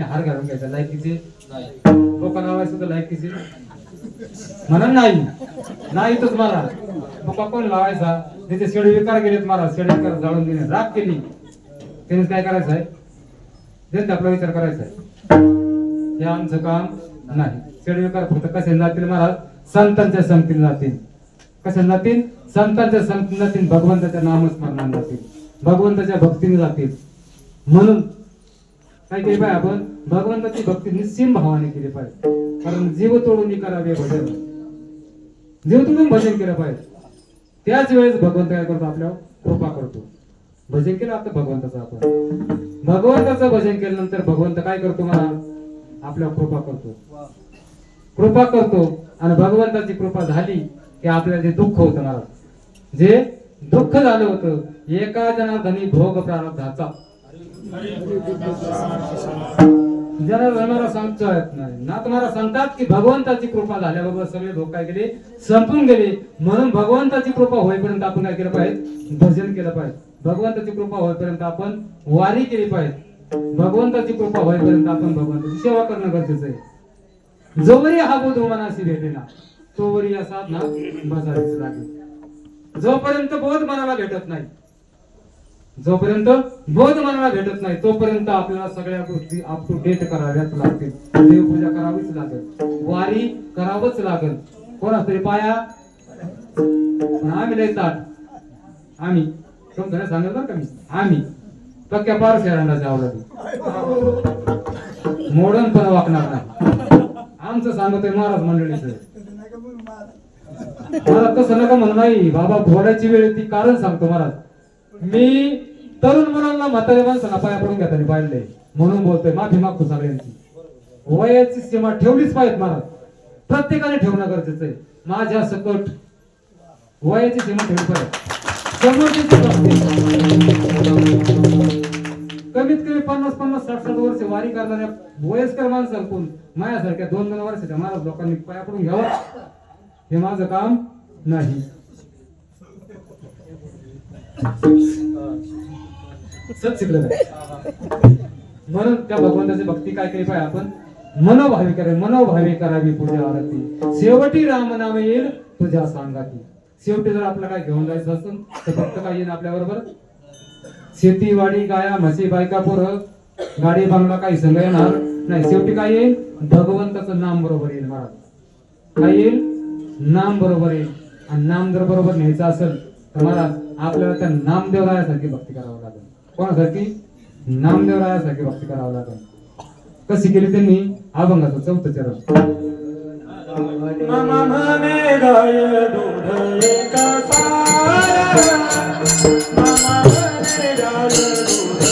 हार घालून घ्यायचा लायकीचे लोक लावायचं तर लायकीचे म्हणून नाही तोच मला मग कोण लावायचा तिथे शेळी विकार गेलेत मला शेळी विकार जाळून दिले राग केली त्याने काय करायचं आहे त्यांनी आपला विचार करायचा आहे हे आमचं काम नाही शेळी विकार फक्त कसे जातील महाराज संतांच्या संगतीने जातील कशा जातील संतांच्या संगतीने जातील भगवंताच्या नामस्मरणाने जातील भगवंताच्या भक्तीने जातील म्हणून काय केली पाहिजे आपण भगवंताची भक्ती निस्सीम भावाने केली पाहिजे कारण जीव तोडून करावे भजन जीव तोडून भजन केलं पाहिजे त्याच वेळेस भगवंत काय करतो आपल्यावर कृपा करतो भजन केलं आता भगवंताचं आपण भगवंताचं भजन केल्यानंतर भगवंत काय करतो मला आपल्यावर कृपा करतो आणि भगवंताची कृपा झाली की आपल्याला जे दुःख होतं मला जे दुःख झालं होतं एका जनार्दनी भोग प्रारब्धाचा जरा जणाला सांगता येत नाही ना तुम्हाला सांगतात की भगवंताची कृपा झाल्याबरोबर सगळे भोग काय केले संपून गेले म्हणून भगवंताची कृपा होईपर्यंत आपण काय केलं पाहिजे भजन केलं पाहिजे भगवंताची कृपा होईपर्यंत आपण वारी केली पाहिजे भगवंताची कृपा होईपर्यंत आपण भगवंताची सेवा करणं गरजेचं आहे जोवरी हा बोध मनाशी भेटे ना तोवरी या साधना बसायची लागेल जोपर्यंत बोध मनाला भेटत नाही जोपर्यंत बोध मनाला भेटत नाही तोपर्यंत आपल्याला सगळ्या गोष्टी अप टू डेट कराव्याच लागतील देवपूजा करावीच लागेल वारी करावंच लागेल कोणा तरी पाया आम्ही लय ताट आम्ही तुमचं सांगत बरं का मी आम्ही पक्क्या पार शेरांडाच्या आवडती मोडन पण वाकणार नाही आमचं सांगतोय महाराज मंडळीचं मला तसं नका म्हणून नाही बाबा बोलायची वेळ ती कारण सांगतो महाराज मी तरुण मुलांना म्हातारे माणसांना पाया पडून घेताना पाहिलंय म्हणून बोलतोय माफी मागतो सगळ्यांची वयाची सीमा ठेवलीच पाहिजे महाराज प्रत्येकाने ठेवणं गरजेचं आहे माझ्या सकट वयाची सीमा ठेवली पाहिजे कमीत कमी 50-60 वर्ष वारी करणाऱ्या वयस्कर माणसांकडून माझ्यासारख्या 2-2 वर्षाच्या महाराज लोकांनी पाया पडून घ्यावं हे माझं काम नाही सत शिकलं म्हणून त्या भगवंताची भक्ती काय केली पाहिजे आपण मनोभावी करावी पूजा आरती शेवटी राम नाम येईल तुझ्या सांगाती शेवटी जर आपल्याला काय घेऊन जायचं असेल तर फक्त काय येईल आपल्या बरोबर शेती वाडी गाया म्हशी बायका पोरं गाडी बांगला काही संग येणार नाही शेवटी काय येईल भगवंताचं नाम बरोबर येईल महाराज काय येईल नाम बरोबर येईल आणि नाम जर बरोबर न्यायचं असेल तर महाराज आपल्याला त्या नामदेवरायासारखी भक्ती करावं लागेल कोणासारखी नामदेवरायासारखी भक्ती करावं लागेल कशी केली त्यांनी अभंगाचं 4थं चरण मामा म्हणे गाय दूध एका सारा मामा म्हणे गाय दूध